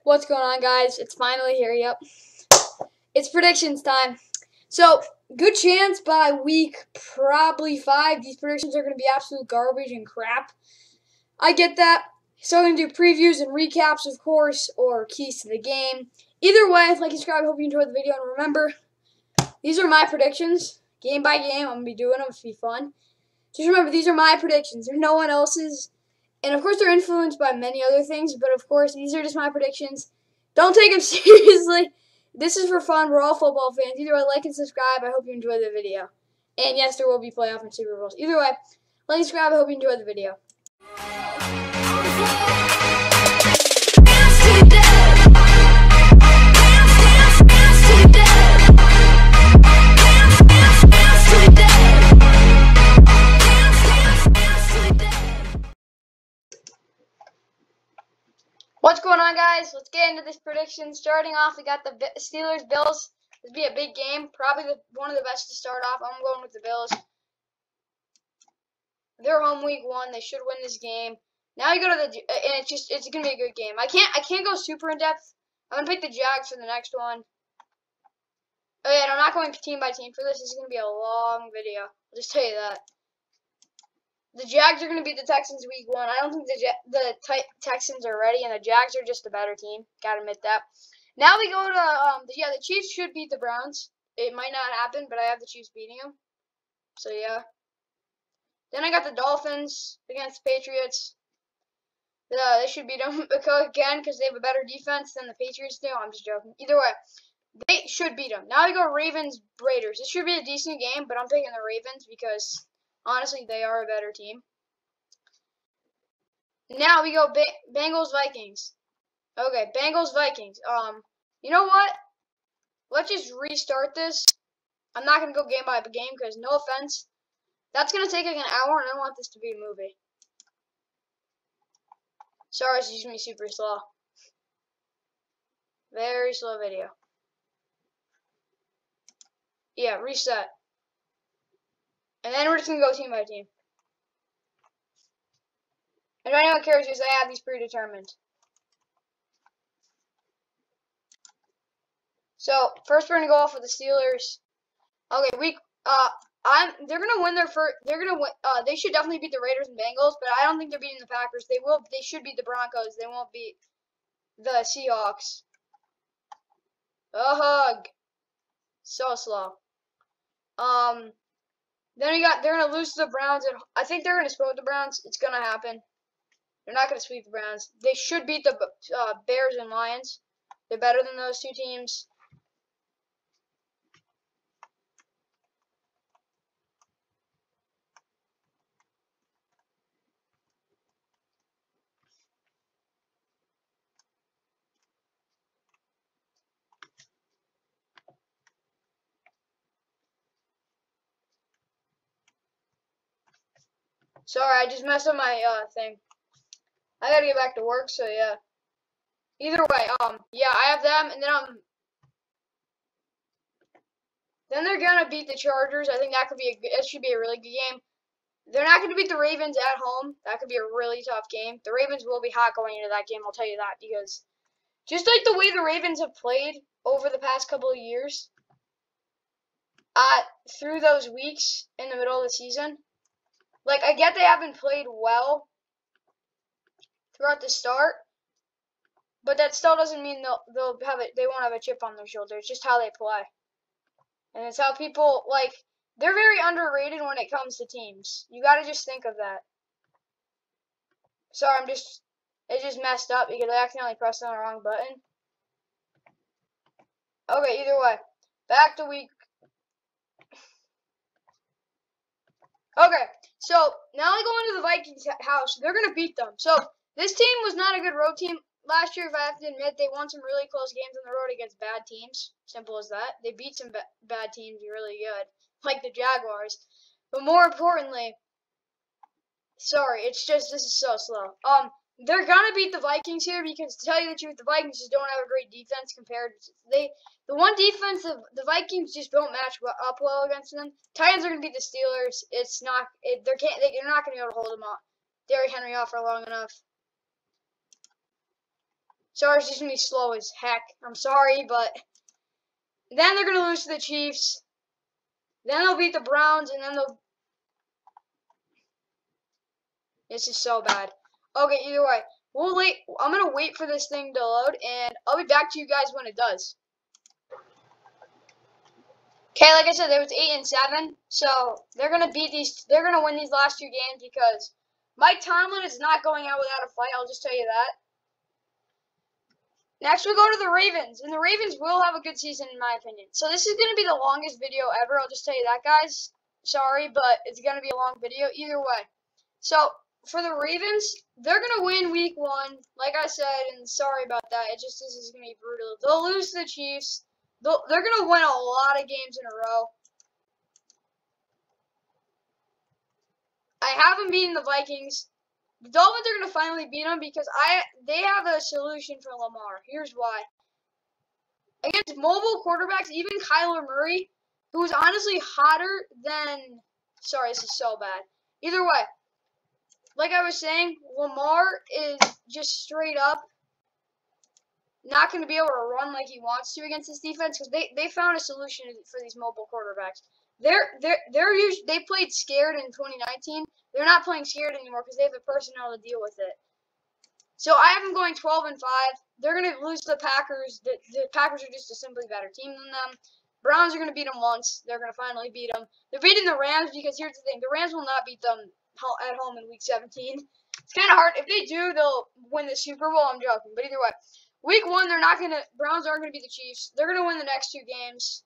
What's going on, guys? It's finally here. Yep. It's predictions time. So, good chance by week probably 5, these predictions are going to be absolute garbage and crap. I get that. So, I'm going to do previews and recaps, of course, or keys to the game. Either way, like and subscribe. Hope you enjoyed the video. And remember, these are my predictions. Game by game, I'm going to be doing them. It's going to be fun. Just remember, these are my predictions. They're no one else's. And, of course, they're influenced by many other things. But, of course, these are just my predictions. Don't take them seriously. This is for fun. We're all football fans. Either way, like and subscribe. I hope you enjoyed the video. And, yes, there will be playoff and Super Bowls. Either way, like and subscribe. I hope you enjoyed the video. What's going on, guys? Let's get into this prediction. Starting off, we got the Steelers-Bills. This will be a big game. Probably one of the best to start off. I'm going with the Bills. They're home week 1. They should win this game. Now you go to the and it's gonna be a good game. I can't go super in depth. I'm gonna pick the Jags for the next one. Oh yeah, and I'm not going team by team for this. This is gonna be a long video. I'll just tell you that. The Jags are going to beat the Texans week 1. I don't think the Texans are ready, and the Jags are just a better team. Got to admit that. Now we go to, the Chiefs should beat the Browns. It might not happen, but I have the Chiefs beating them. So, yeah. Then I got the Dolphins against the Patriots. They should beat them again because they have a better defense than the Patriots do. I'm just joking. Either way, they should beat them. Now we go Ravens-Raiders. This should be a decent game, but I'm taking the Ravens because honestly, they are a better team. Now we go Bengals-Vikings. Okay, Bengals-Vikings. You know what? Let's just restart this. I'm not going to go game by game because, no offense, that's going to take like an hour, and I want this to be a movie. Sorry, it's using me super slow. Very slow video. Yeah, reset. And then we're just going to go team by team. And if anyone cares, because I have these predetermined. So, first we're going to go off with the Steelers. Okay, they're going to win their first, they should definitely beat the Raiders and Bengals, but I don't think they're beating the Packers. They should beat the Broncos. They won't beat the Seahawks. A hug. So slow. Then they're going to lose to the Browns, and I think they're going to split the Browns. It's going to happen. They're not going to sweep the Browns. They should beat the Bears and Lions. They're better than those two teams. Sorry, I just messed up my thing. I gotta get back to work, so yeah. Either way, yeah, I have them, and then they're gonna beat the Chargers. I think it should be a really good game. They're not gonna beat the Ravens at home. That could be a really tough game. The Ravens will be hot going into that game, I'll tell you that, because just like the way the Ravens have played over the past couple of years, through those weeks in the middle of the season, like, I get they haven't played well throughout the start, but that still doesn't mean they won't have a chip on their shoulder. It's just how they play. And it's how people, like, they're very underrated when it comes to teams. You gotta just think of that. Sorry, it just messed up because I accidentally pressed on the wrong button. Okay, either way. Back to week. Okay, so now we go into the Vikings house. They're going to beat them. So this team was not a good road team last year, if I have to admit. They won some really close games on the road against bad teams. Simple as that. They beat some bad teams really good, like the Jaguars. But more importantly, sorry, this is so slow. They're going to beat the Vikings here because, to tell you the truth, the Vikings just don't have a great defense compared to the one defense the Vikings just don't match up well against them. Titans are going to beat the Steelers. They're not going to be able to hold them off. Derrick Henry off for long enough. Sorry, it's just gonna be slow as heck. I'm sorry, but then they're gonna lose to the Chiefs. Then they'll beat the Browns, and then they'll. This is so bad. Okay, either way, we'll wait. I'm gonna wait for this thing to load, and I'll be back to you guys when it does. Okay, like I said, it was 8 and 7, so they're gonna beat these. They're gonna win these last 2 games because Mike Tomlin is not going out without a fight. I'll just tell you that. Next, we go to the Ravens, and the Ravens will have a good season, in my opinion. So this is gonna be the longest video ever. I'll just tell you that, guys. Sorry, but it's gonna be a long video either way. So for the Ravens, they're gonna win Week 1, like I said, and sorry about that. This is gonna be brutal. They'll lose to the Chiefs. They're gonna win a lot of games in a row. I have them beating the Vikings. The Dolphins are gonna finally beat them because they have a solution for Lamar. Here's why. Against mobile quarterbacks, even Kyler Murray, who's honestly hotter than. Sorry, this is so bad. Either way, like I was saying, Lamar is just straight up not going to be able to run like he wants to against this defense because they found a solution for these mobile quarterbacks. They played scared in 2019. They're not playing scared anymore because they have the personnel to deal with it. So I have them going 12 and 5. They're going to lose to the Packers. The Packers are just a simply better team than them. Browns are going to beat them once. They're going to finally beat them. They're beating the Rams because here's the thing. The Rams will not beat them at home in Week 17. It's kind of hard. If they do, they'll win the Super Bowl. I'm joking. But either way, Week 1, Browns aren't going to beat the Chiefs. They're going to win the next 2 games.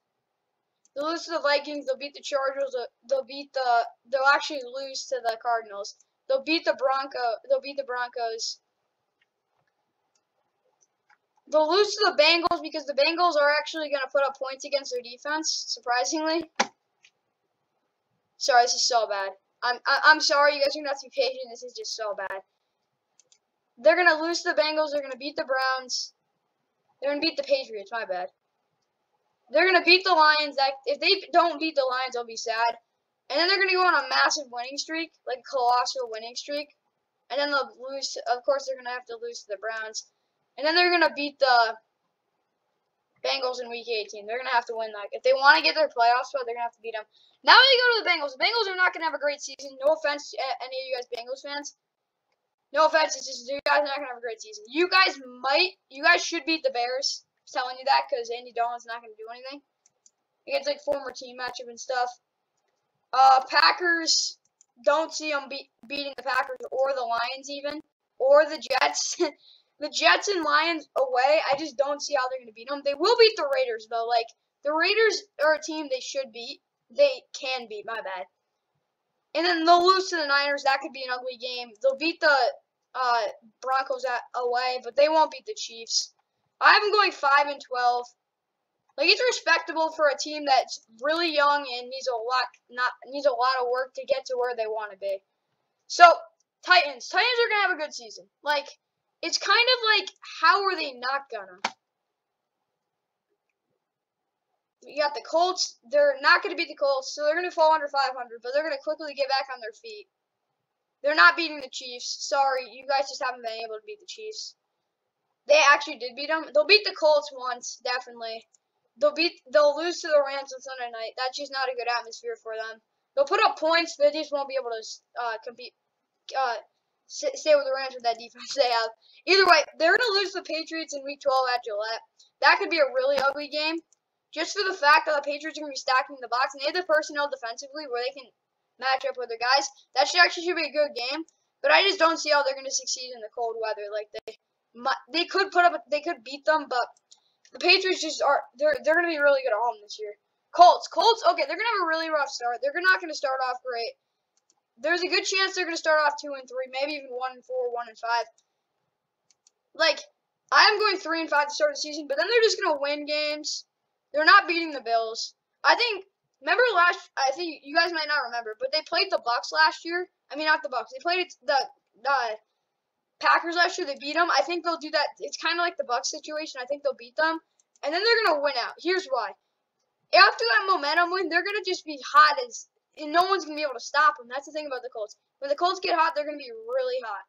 They'll lose to the Vikings. They'll beat the Chargers. They'll actually lose to the Cardinals. They'll beat the Broncos. They'll lose to the Bengals because the Bengals are actually going to put up points against their defense, surprisingly. Sorry, this is so bad. I'm sorry, you guys are going to have to be patient. This is just so bad. They're going to lose to the Bengals. They're going to beat the Browns. They're going to beat the Patriots. My bad. They're going to beat the Lions. If they don't beat the Lions, I'll be sad. And then they're going to go on a massive winning streak, like a colossal winning streak. And then they'll lose. Of course, they're going to have to lose to the Browns. And then they're going to beat the Bengals in Week 18. They're going to have to win that. If they want to get their playoff spot, they're going to have to beat them. Now they go to the Bengals. The Bengals are not going to have a great season. No offense to any of you guys Bengals fans. No offense. It's just you guys are not going to have a great season. You guys should beat the Bears. I'm telling you that because Andy Dalton's not going to do anything. Against like former team matchup and stuff. Packers, don't see them beating the Packers or the Lions even. Or the Jets. The Jets and Lions away, I just don't see how they're going to beat them. They will beat the Raiders, though. Like, the Raiders are a team they should beat. They can beat, my bad. And then they'll lose to the Niners. That could be an ugly game. They'll beat the Broncos away, but they won't beat the Chiefs. I have them going 5 and 12. Like, it's respectable for a team that's really young and needs a lot of work to get to where they want to be. So, Titans. Titans are going to have a good season. Like, it's kind of like, how are they not gonna? You got the Colts. They're not going to beat the Colts, so they're going to fall under 500, but they're going to quickly get back on their feet. They're not beating the Chiefs. Sorry, you guys just haven't been able to beat the Chiefs. They actually did beat them. They'll beat the Colts once, definitely. They'll lose to the Rams on Sunday night. That's just not a good atmosphere for them. They'll put up points, but they just won't be able to compete. Stay with the Rams with that defense they have. Either way, they're going to lose the Patriots in Week 12 at Gillette. That could be a really ugly game. Just for the fact that the Patriots are going to be stacking the box. And they have the personnel defensively where they can match up with their guys. That should be a good game. But I just don't see how they're going to succeed in the cold weather. Like, they could beat them, but the Patriots they're going to be really good at home this year. Colts, okay, they're going to have a really rough start. They're not going to start off great. There's a good chance they're going to start off 2 and 3, maybe even 1 and 4, 1 and 5. Like, I'm going 3 and 5 to start the season, but then they're just going to win games. They're not beating the Bills. I think you guys might not remember, but they played the Bucks last year. I mean, not the Bucks. They played the Packers last year. They beat them. I think they'll do that. It's kind of like the Bucks situation. I think they'll beat them, and then they're going to win out. Here's why. After that momentum win, they're going to just be hot as... And no one's going to be able to stop them. That's the thing about the Colts. When the Colts get hot, they're going to be really hot.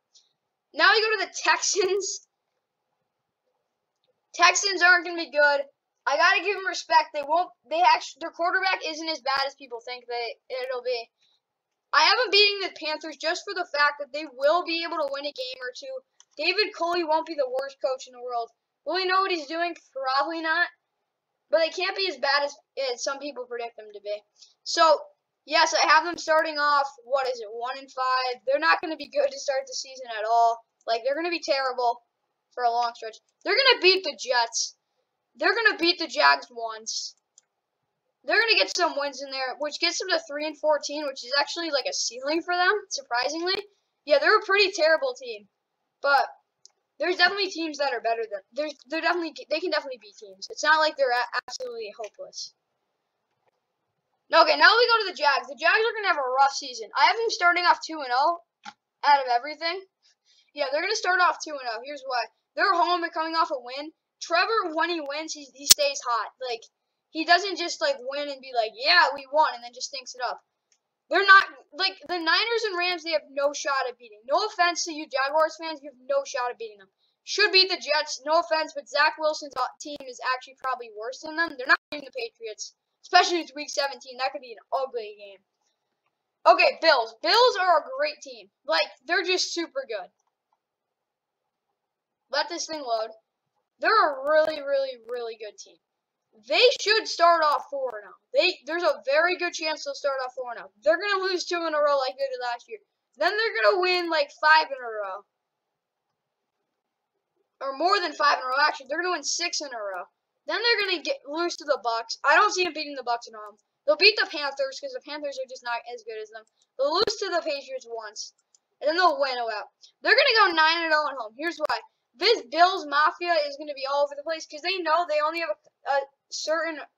Now we go to the Texans. Texans aren't gonna be good. I gotta give them respect. They won't. They actually their quarterback isn't as bad as people think it'll be. I have them beating the Panthers just for the fact that they will be able to win a game or two. David Culley won't be the worst coach in the world. Will he know what he's doing? Probably not. But they can't be as bad as some people predict them to be. So, yes, I have them starting off, 1-5. They're not going to be good to start the season at all. Like, they're going to be terrible for a long stretch. They're going to beat the Jets. They're going to beat the Jags once. They're going to get some wins in there, which gets them to 3-14, which is actually like a ceiling for them, surprisingly. Yeah, they're a pretty terrible team. But there's definitely teams that are better than they can definitely beat teams. It's not like they're absolutely hopeless. Okay, now we go to the Jags. The Jags are gonna have a rough season. I have them starting off 2-0 out of everything. Yeah, they're gonna start off 2-0. Here's why: they're home and coming off a win. Trevor, when he wins, he stays hot. Like he doesn't just like win and be like, yeah, we won, and then just stinks it up. They're not, like, the Niners and Rams, they have no shot at beating. No offense to you Jaguars fans, you have no shot at beating them. Should beat the Jets, no offense, but Zach Wilson's team is actually probably worse than them. They're not beating the Patriots, especially it's Week 17. That could be an ugly game. Okay, Bills. Bills are a great team. Like, they're just super good. Let this thing load. They're a really, really, really good team. They should start off 4-0. There's a very good chance they'll start off 4-0. They're going to lose 2 in a row like they did last year. Then they're going to win like 5 in a row. Or more than 5 in a row, actually. They're going to win 6 in a row. Then they're going to lose to the Bucs. I don't see them beating the Bucs at home. They'll beat the Panthers because the Panthers are just not as good as them. They'll lose to the Patriots once. And then they'll win out. They're going to go 9-0 at home. Here's why. This Bills Mafia is going to be all over the place because they know they only have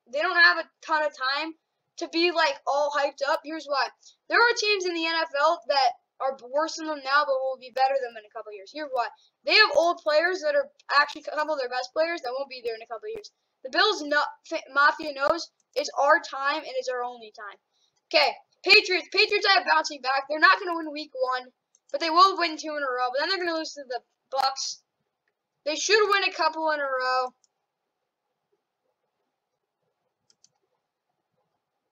they don't have a ton of time to be like all hyped up. Here's why. There are teams in the NFL that are worse than them now but will be better than them in a couple of years. Here's why. They have old players that are actually a couple of their best players that won't be there in a couple of years. The Bills Mafia knows it's our time and it's our only time. Okay, Patriots. Patriots I have bouncing back. They're not going to win week 1, but they will win 2 in a row. But then they're going to lose to the Bucs. They should win a couple in a row.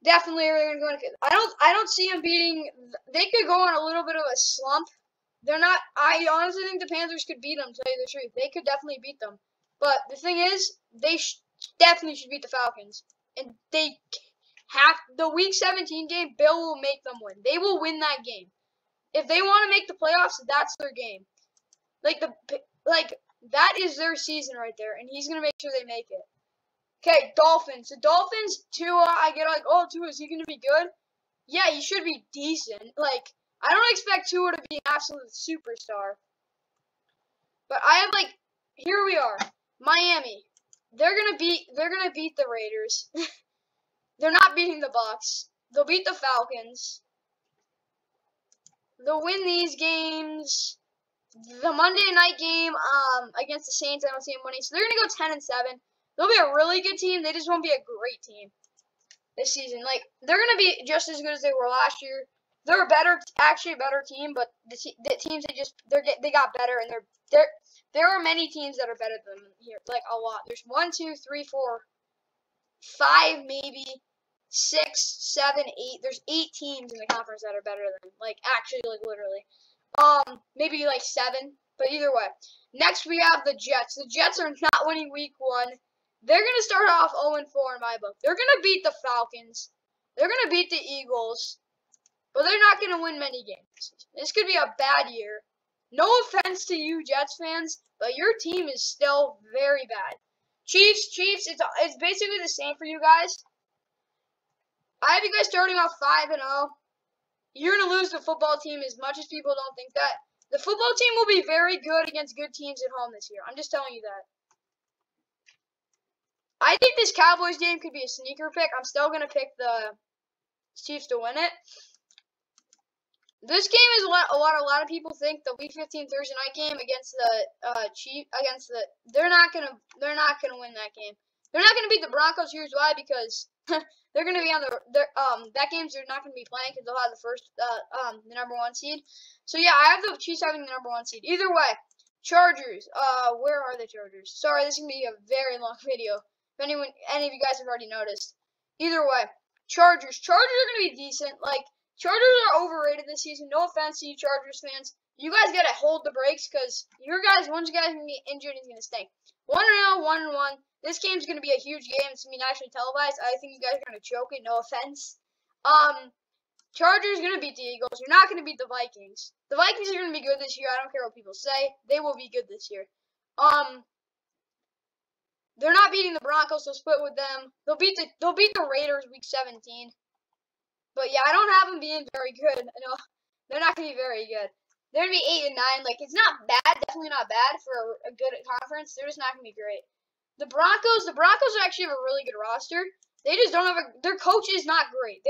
Definitely, they're going to go. I don't see them beating. They could go on a little bit of a slump. They're not. I honestly think the Panthers could beat them. To tell you the truth, they could definitely beat them. But the thing is, they definitely should beat the Falcons, and they have the Week 17 game. Bill will make them win. They will win that game. If they want to make the playoffs, that's their game. That is their season right there, and he's gonna make sure they make it. Okay, Dolphins. The Dolphins, Tua, I get like, oh, Tua, is he going to be good? Yeah, he should be decent. Like, I don't expect Tua to be an absolute superstar. But I have, like, here we are. Miami. They're going to beat the Raiders. They're not beating the Bucs. They'll beat the Falcons. They'll win these games. The Monday night game against the Saints, I don't see them winning. So they're going to go 10-7. They'll be a really good team. They just won't be a great team this season. Like, they're going to be just as good as they were last year. They're actually a better team, but the teams they got better, and there are many teams that are better than them here. Like, a lot. There's 1, 2, 3, 4, 5, maybe 6, 7, 8. There's 8 teams in the conference that are better than them. Like, actually, like, literally. Maybe like 7. But either way. Next, we have the Jets. The Jets are not winning week 1. They're going to start off 0-4 in my book. They're going to beat the Falcons. They're going to beat the Eagles. But they're not going to win many games. This could be a bad year. No offense to you Jets fans, but your team is still very bad. Chiefs, it's basically the same for you guys. I have you guys starting off 5-0. You're going to lose the football team as much as people don't think that. The football team will be very good against good teams at home this year. I'm just telling you that. I think this Cowboys game could be a sneaker pick. I'm still going to pick the Chiefs to win it. This game is a lot of people think the Week 15 Thursday night game against the Chiefs they're not gonna win that game. They're not gonna beat the Broncos. Here's why: because they're gonna be on that games they're not gonna be playing because they'll have the number 1 seed. So yeah, I have the Chiefs having the number 1 seed. Either way, Chargers. Where are the Chargers? Sorry, this is gonna be a very long video. If any of you guys have already noticed. Either way, Chargers. Chargers are gonna be decent. Like, Chargers are overrated this season. No offense to you Chargers fans. You guys gotta hold the brakes because once you guys gonna get injured, it's gonna stink. 1-0, 1-1. This game's gonna be a huge game. It's gonna be nationally televised. I think you guys are gonna choke it. No offense. Chargers gonna beat the Eagles. You're not gonna beat the Vikings. The Vikings are gonna be good this year. I don't care what people say. They will be good this year. They're not beating the Broncos. They'll split with them. They'll beat the Raiders week 17. But yeah, I don't have them being very good. No, they're not gonna be very good. They're gonna be 8 and 9. Like, it's not bad. Definitely not bad for a good conference. They're just not gonna be great. The Broncos actually have a really good roster. They just don't have their coach is not great.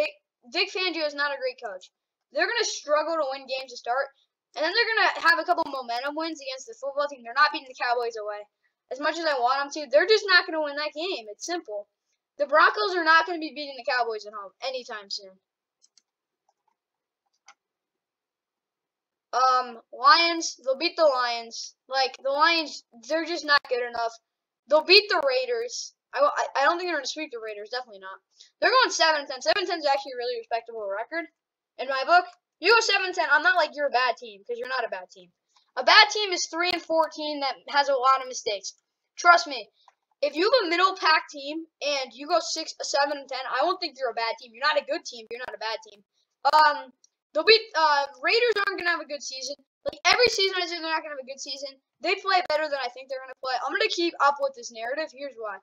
Vic Fangio is not a great coach. They're going to struggle to win games to start, and then they're going to have a couple momentum wins against the football team. They're not beating the Cowboys away. As much as I want them to, they're just not going to win that game. It's simple. The Broncos are not going to be beating the Cowboys at home anytime soon. Lions, they'll beat the Lions. Like, the Lions, they're just not good enough. They'll beat the Raiders. I don't think they're going to sweep the Raiders. Definitely not. They're going 7-10. 7-10 is actually a really respectable record in my book. You go 7-10. I'm not like you're a bad team because you're not a bad team. A bad team is 3-14 that has a lot of mistakes. Trust me. If you have a middle pack team and you go 7-10, I won't think you're a bad team. You're not a good team. You're not a bad team. They'll beat Raiders aren't gonna have a good season. Like, every season I say they're not gonna have a good season. They play better than I think they're gonna play. I'm gonna keep up with this narrative. Here's why.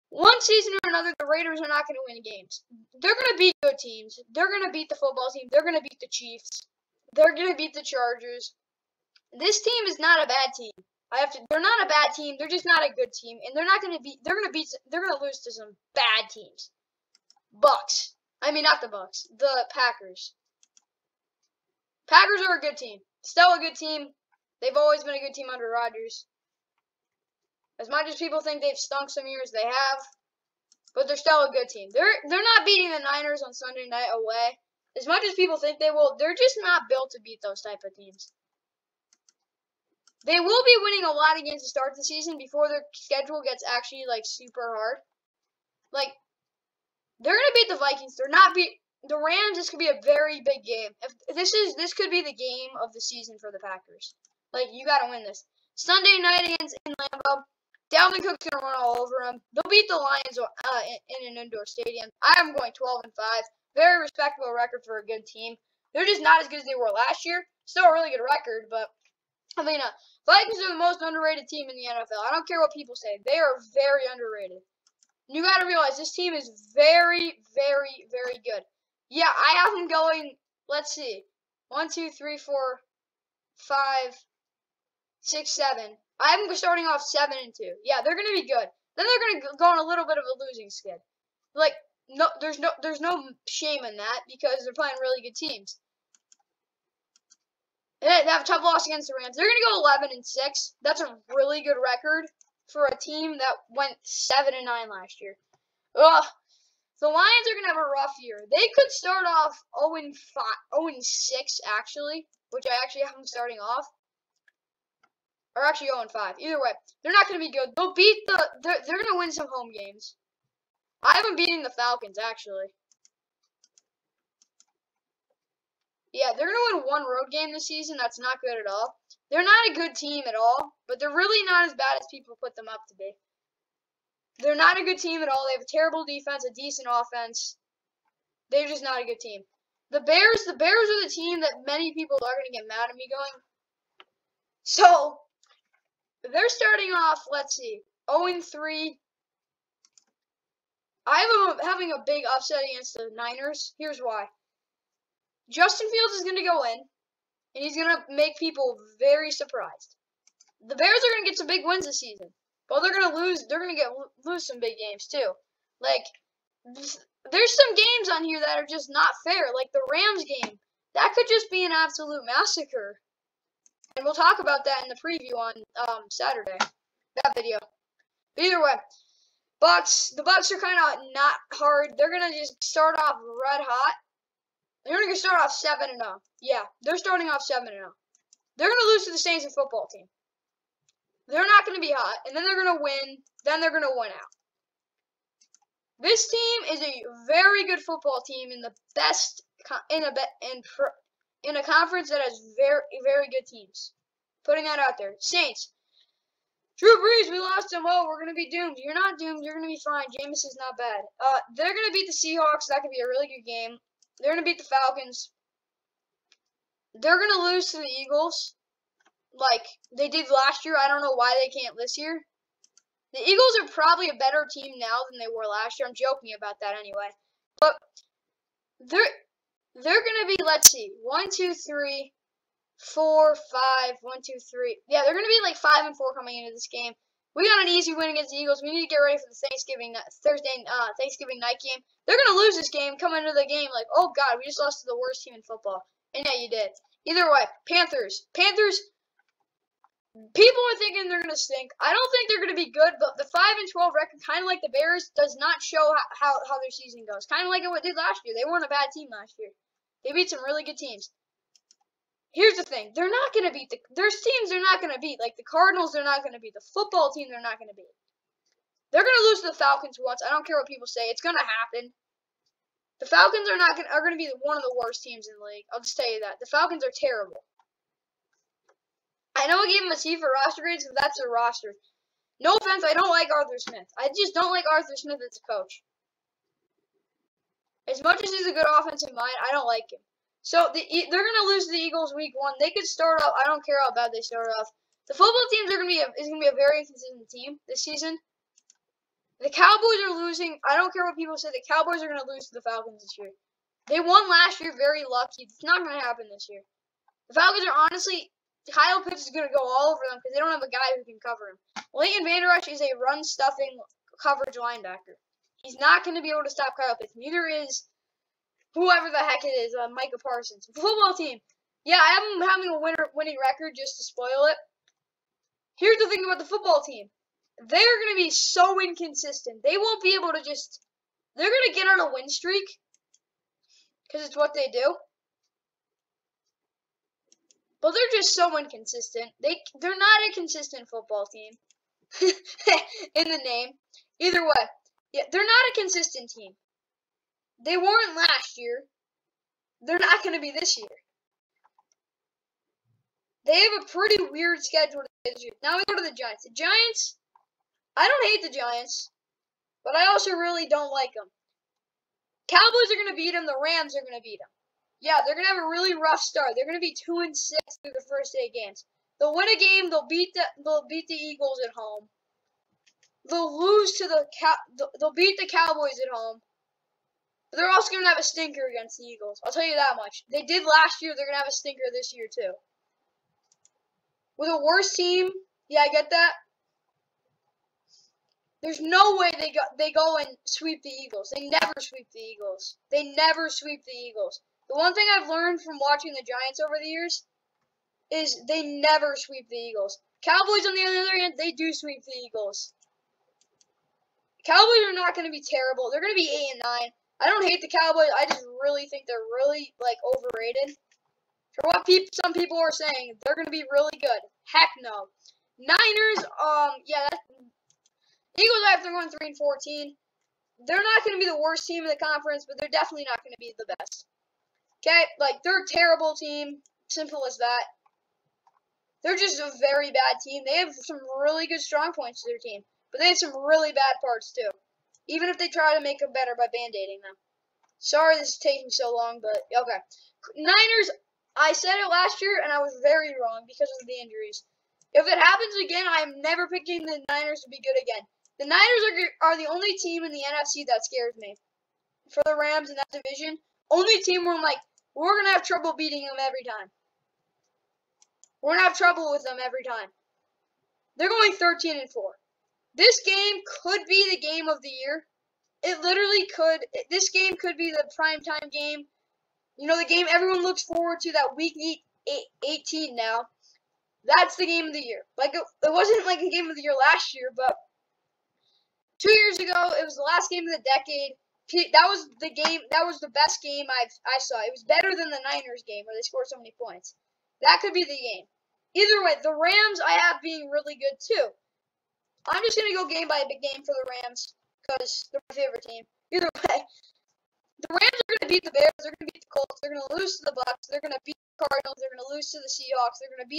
One season or another, the Raiders are not going to win games. They're going to beat good teams. They're going to beat the football team. They're going to beat the Chiefs. They're going to beat the Chargers. This team is not a bad team. They're not a bad team. They're just not a good team, and they're going to lose to some bad teams. Bucks. I mean, not the Bucks. The Packers. Packers are a good team. Still a good team. They've always been a good team under Rodgers. As much as people think they've stunk some years, they have. But they're still a good team. They're not beating the Niners on Sunday night away. As much as people think they will, they're just not built to beat those type of teams. They will be winning a lot of games to start the season before their schedule gets actually, like, super hard. Like, they're going to beat the Vikings. The Rams. This could be a very big game. This could be the game of the season for the Packers. Like, you got to win this. Sunday night against in Lambeau. Dalvin Cook's going to run all over them. They'll beat the Lions in an indoor stadium. I am going 12-5. Very respectable record for a good team. They're just not as good as they were last year. Still a really good record, but, I mean, Vikings are the most underrated team in the NFL. I don't care what people say. They are very underrated. You got to realize this team is very, very, very good. Yeah, I have them going, let's see, 1, 2, 3, 4, 5, 6, 7. I have them starting off 7-2. Yeah, they're gonna be good. Then they're gonna go on a little bit of a losing skid. Like, no, there's no shame in that because they're playing really good teams. And they have a tough loss against the Rams. They're gonna go 11-6. That's a really good record for a team that went 7-9 last year. Ugh. The Lions are gonna have a rough year. They could start off 0-6 actually, which I actually have them starting off. Or actually 0-5. Either way, they're not going to be good. They'll beat they're going to win some home games. I have them beating the Falcons, actually. Yeah, they're going to win one road game this season. That's not good at all. They're not a good team at all, but they're really not as bad as people put them up to be. They're not a good team at all. They have a terrible defense, a decent offense. They're just not a good team. The Bears are the team that many people are going to get mad at me going. So, they're starting off, let's see, 0-3. I have them having a big upset against the Niners. Here's why. Justin Fields is going to go in, and he's going to make people very surprised. The Bears are going to get some big wins this season, but they're going to lose. They're going to lose some big games too. Like, there's some games on here that are just not fair. Like the Rams game, that could just be an absolute massacre. And we'll talk about that in the preview on Saturday. That video. But either way, the Bucks are kind of not hard. They're gonna just start off red hot. They're gonna start off 7-0. Yeah, they're starting off 7-0. They're going to lose to the Saints and football team. They're not going to be hot, and then they're going to win. Then they're going to win out. This team is a very good football team in the best in a conference that has very good teams. Putting that out there. Saints. Drew Brees, we lost him. Oh, we're going to be doomed. You're not doomed. You're going to be fine. Jameis is not bad. They're going to beat the Seahawks. That could be a really good game. They're going to beat the Falcons. They're going to lose to the Eagles like they did last year. I don't know why they can't this year. The Eagles are probably a better team now than they were last year. I'm joking about that anyway. But they're going to be, let's see, 1, 2, 3, 4, 5, 1, 2, 3. Yeah, they're going to be like 5 and 4 coming into this game. We got an easy win against the Eagles. We need to get ready for the Thanksgiving night game. They're going to lose this game, come into the game like, oh, God, we just lost to the worst team in football. And yeah, you did. Either way, Panthers, people are thinking they're going to stink. I don't think they're going to be good, but the 5 and 12 record, kind of like the Bears, does not show how their season goes. Kind of like it did last year. They weren't a bad team last year. They beat some really good teams. Here's the thing. They're not going to beat there's teams they're not going to beat. Like the Cardinals, they're not going to beat. The football team, they're not going to beat. They're going to lose to the Falcons once. I don't care what people say. It's going to happen. The Falcons are going to be one of the worst teams in the league. I'll just tell you that. The Falcons are terrible. I know I gave him a C for roster grades, but that's their roster. No offense, I don't like Arthur Smith. I just don't like Arthur Smith as a coach. As much as he's a good offensive mind, I don't like him. So they're going to lose to the Eagles week 1. They could start off. I don't care how bad they start off. The football teams is going to be a very consistent team this season. The Cowboys are losing. I don't care what people say. The Cowboys are going to lose to the Falcons this year. They won last year, very lucky. It's not going to happen this year. The Falcons are honestly. Kyle Pitts is going to go all over them because they don't have a guy who can cover him. Leighton Vander Esch is a run-stuffing coverage linebacker. He's not going to be able to stop Kyle Pitts. Neither is whoever the heck it is, Micah Parsons. The football team. Yeah, I have them having a winning record just to spoil it. Here's the thing about the football team. They're going to be so inconsistent. They won't be able to just... They're going to get on a win streak because it's what they do. But they're just so inconsistent. They're not a consistent football team. In the name. Either way. Yeah, they're not a consistent team. They weren't last year. They're not going to be this year. They have a pretty weird schedule this year. Now we go to the Giants. The Giants, I don't hate the Giants, but I also really don't like them. Cowboys are going to beat them. The Rams are going to beat them. Yeah, they're going to have a really rough start. They're going to be 2-6 through the first 8 games. They'll win a game. They'll beat the Eagles at home. They'll lose to they'll beat the Cowboys at home. But they're also going to have a stinker against the Eagles. I'll tell you that much. They did last year. They're going to have a stinker this year too. With a worse team, yeah, I get that. There's no way they go and sweep the Eagles. They never sweep the Eagles. They never sweep the Eagles. The one thing I've learned from watching the Giants over the years is they never sweep the Eagles. Cowboys, on the other hand, they do sweep the Eagles. Cowboys are not going to be terrible. They're going to be 8-9. I don't hate the Cowboys. I just really think they're really, overrated. For what some people are saying, they're going to be really good. Heck no. Niners, Eagles, after going 3-14, they're not going to be the worst team in the conference, but they're definitely not going to be the best. Okay, they're a terrible team. Simple as that. They're just a very bad team. They have some really good strong points to their team, but they have some really bad parts too. Even if they try to make them better by band-aiding them. Sorry this is taking so long, but okay. Niners, I said it last year, and I was very wrong because of the injuries. If it happens again, I am never picking the Niners to be good again. The Niners are the only team in the NFC that scares me. For the Rams in that division, only team where I'm like, we're going to have trouble beating them every time. We're going to have trouble with them every time. They're going 13-4. This game could be the game of the year. It literally could. This game could be the primetime game. You know, the game everyone looks forward to, that week 18 now. That's the game of the year. It wasn't like a game of the year last year, but 2 years ago, it was the last game of the decade. That was the game. That was the best game I saw. It was better than the Niners game where they scored so many points. That could be the game. Either way, the Rams I have being really good too. I'm just going to go game by game for the Rams because they're my favorite team. Either way, the Rams are going to beat the Bears. They're going to beat the Colts. They're going to lose to the Bucs. They're going to beat the Cardinals. They're going to lose to the Seahawks. They're going to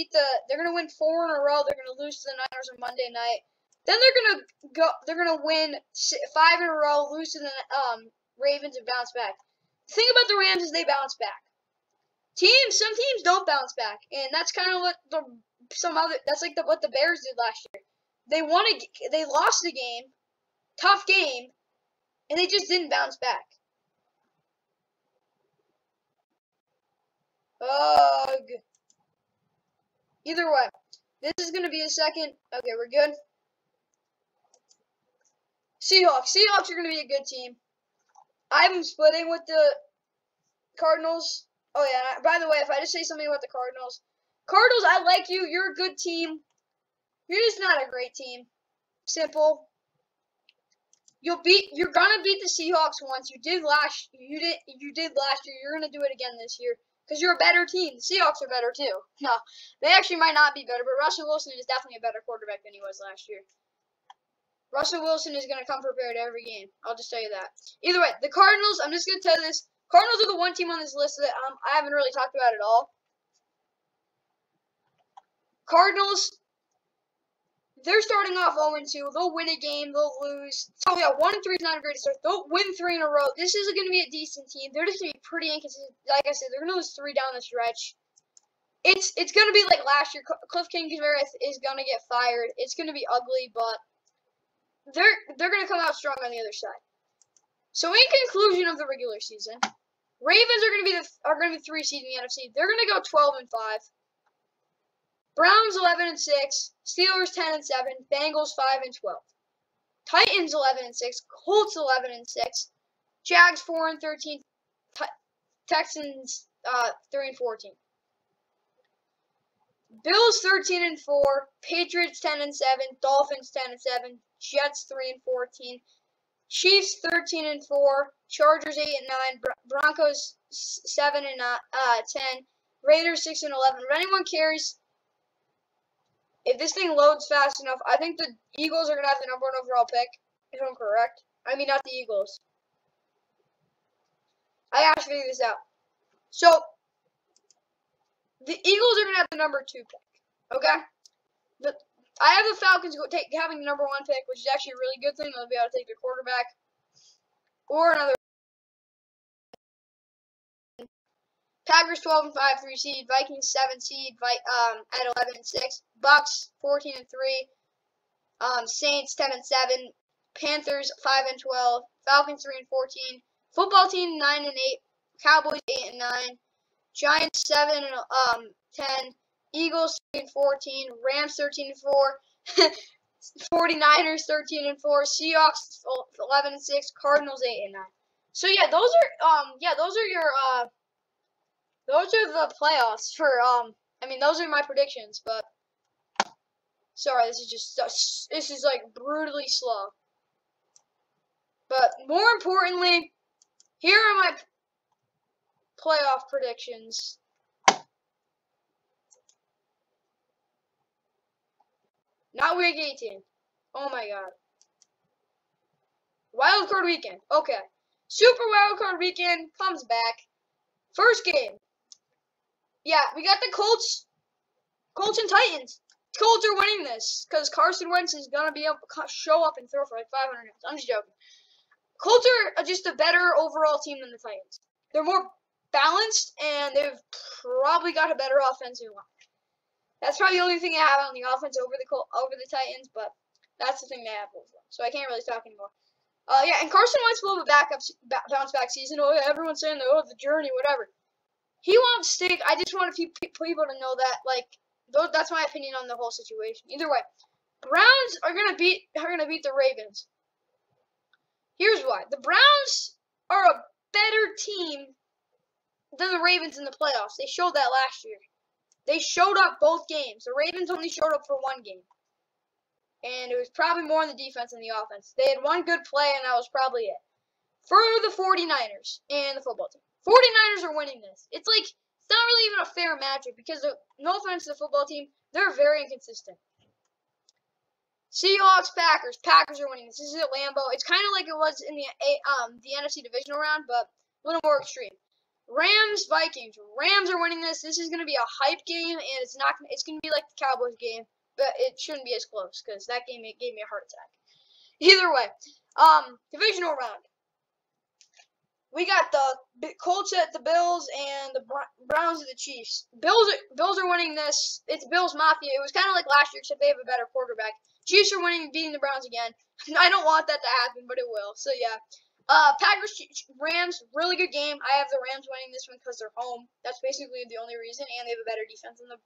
They're going to win 4 in a row. They're going to lose to the Niners on Monday night. Then they're going to win 5 in a row, lose to the Ravens, and bounce back. The thing about the Rams is they bounce back. Some teams don't bounce back, and that's kind of what what the Bears did last year. They lost the game, tough game, and they just didn't bounce back. Ugh. Either way, this is going to be a second. Okay, we're good. Seahawks. Seahawks are going to be a good team. I'm splitting with the Cardinals. Oh, yeah. By the way, if I just say something about the Cardinals. Cardinals, I like you. You're a good team. You're just not a great team. Simple. You're gonna beat the Seahawks once. You did last year. You're gonna do it again this year because you're a better team. The Seahawks are better too. No, they actually might not be better, but Russell Wilson is definitely a better quarterback than he was last year. Russell Wilson is gonna come prepared every game. I'll just tell you that. Either way, the Cardinals. I'm just gonna tell you this. Cardinals are the one team on this list that I haven't really talked about at all. Cardinals. They're starting off 0-2. They'll win a game. They'll lose. So, yeah, 1-3 is not a great start. They'll win 3 in a row. This is going to be a decent team. They're just going to be pretty inconsistent. Like I said, they're going to lose 3 down the stretch. It's going to be like last year. Cliff Kingsbury is going to get fired. It's going to be ugly, but they're going to come out strong on the other side. So, in conclusion of the regular season, Ravens are going to be 3 seed in the NFC. They're going to go 12-5. Browns 11-6, Steelers 10-7, Bengals 5-12, Titans 11-6, Colts 11-6, Jags 4-13, Texans 3-14, Bills 13-4, Patriots 10-7, Dolphins 10-7, Jets 3-14, Chiefs 13-4, Chargers 8-9, Broncos 7-10, Raiders 6-11. If anyone cares. If this thing loads fast enough, I think the Eagles are going to have the #1 overall pick, if I'm correct. I mean, not the Eagles. I have to figure this out. So, the Eagles are going to have the #2 pick, okay? I have the Falcons having the #1 pick, which is actually a really good thing. They'll be able to take their quarterback or another. Packers 12-5, 3 seed. Vikings 7 seed at 11-6. Bucks 14-3. Saints 10-7. Panthers 5-12. Falcons 3-14. Football team 9-8. Cowboys 8-9. Giants 7-10. Eagles 3-14. Rams 13-4. 49ers 13-4. Seahawks 11-6. Cardinals 8-9. So yeah, those are the playoffs for I mean, those are my predictions, but sorry, this is like brutally slow. But more importantly, here are my playoff predictions. Not week 18. Oh my god. Wild card weekend. Okay. Super wild card weekend comes back. First game. Yeah, we got the Colts and Titans. Colts are winning this because Carson Wentz is going to be able to show up and throw for like 500 yards. I'm just joking. Colts are just a better overall team than the Titans. They're more balanced, and they've probably got a better offensive line. That's probably the only thing I have on the offense over the Titans, but that's the thing they have over them. So I can't really talk anymore. Yeah, and Carson Wentz will have a bounce back season. Oh, yeah, everyone's saying, oh, the journey, whatever. He won't stick. I just want a few people to know that, like, that's my opinion on the whole situation. Either way, Browns are gonna beat the Ravens. Here's why: the Browns are a better team than the Ravens in the playoffs. They showed that last year. They showed up both games. The Ravens only showed up for one game, and it was probably more on the defense than the offense. They had one good play, and that was probably it. For the 49ers and the football team. 49ers are winning this. It's not really even a fair matchup because no offense to the football team, They're very inconsistent. Seahawks, Packers. Packers are winning this. This is at Lambeau. It's kind of like it was in the NFC divisional round, but a little more extreme. Rams, Vikings. Rams are winning this. This is going to be a hype game, and it's not. It's going to be like the Cowboys game, but it shouldn't be as close because that game gave me a heart attack. Either way, divisional round. We got the Colts at the Bills and the Browns at the Chiefs. Bills are winning this. It's Bills Mafia. It was kind of like last year, except they have a better quarterback. Chiefs are winning, beating the Browns again. I don't want that to happen, but it will. So yeah. Packers, Rams, really good game. I have the Rams winning this one because they're home. That's basically the only reason, and they have a better defense than the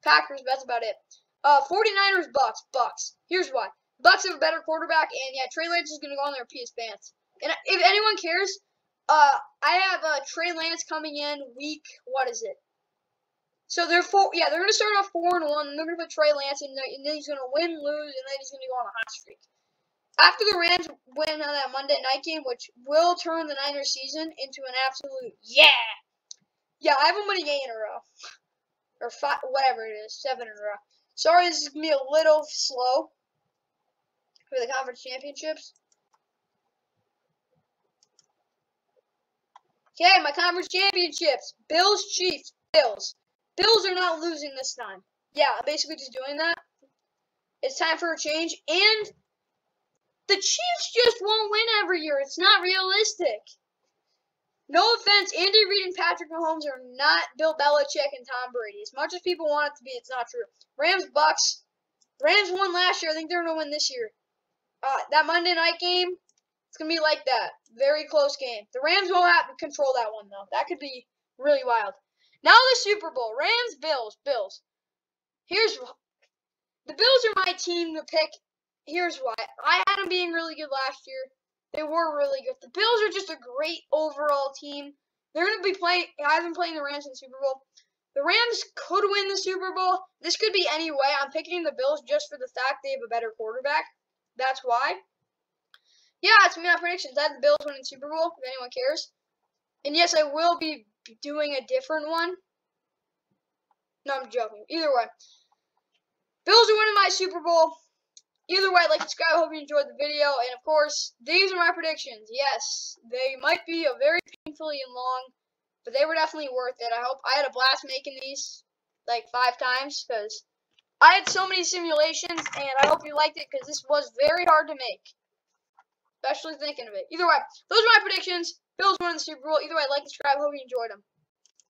Packers. That's about it. 49ers, Bucks. Here's why. Bucks have a better quarterback, and yeah, Trey Lance is going to go on there and pee his pants. And if anyone cares, I have Trey Lance coming in week, what is it? So they're going to start off 4-1, and they're going to put Trey Lance in there, and then he's going to win, lose, and then he's going to go on a hot streak. After the Rams win on that Monday night game, which will turn the Niners season into an absolute yeah, I have them winning 8 in a row, or 5, whatever it is, 7 in a row. Sorry, this is going to be a little slow for the conference championships. Okay, my conference championships. Bills, Chiefs, Bills. Bills are not losing this time. Yeah, I'm basically just doing that. It's time for a change, and the Chiefs just won't win every year. It's not realistic. No offense, Andy Reid and Patrick Mahomes are not Bill Belichick and Tom Brady. As much as people want it to be, it's not true. Rams, Bucks. Rams won last year. I think they're going to win this year. That Monday night game, it's going to be like that. Very close game. The Rams won't have to control that one, though. That could be really wild. Now the Super Bowl. Rams, Bills. The Bills are my team to pick. Here's why. I had them being really good last year. They were really good. The Bills are just a great overall team. They're going to be playing. I've been playing the Rams in the Super Bowl. The Rams could win the Super Bowl. This could be any way. I'm picking the Bills just for the fact they have a better quarterback. That's why. Yeah, it's my predictions. I have the Bills winning the Super Bowl, if anyone cares. And yes, I will be doing a different one. No, I'm joking. Either way. Bills are winning my Super Bowl. Either way, like, subscribe. I hope you enjoyed the video. And, of course, these are my predictions. Yes, they might be a very painfully and long, but they were definitely worth it. I had a blast making these, like, 5 times, because I had so many simulations, and I hope you liked it, because this was very hard to make. Especially thinking of it. Either way, those are my predictions. Bills winning the Super Bowl. Either way, like and subscribe. I hope you enjoyed them.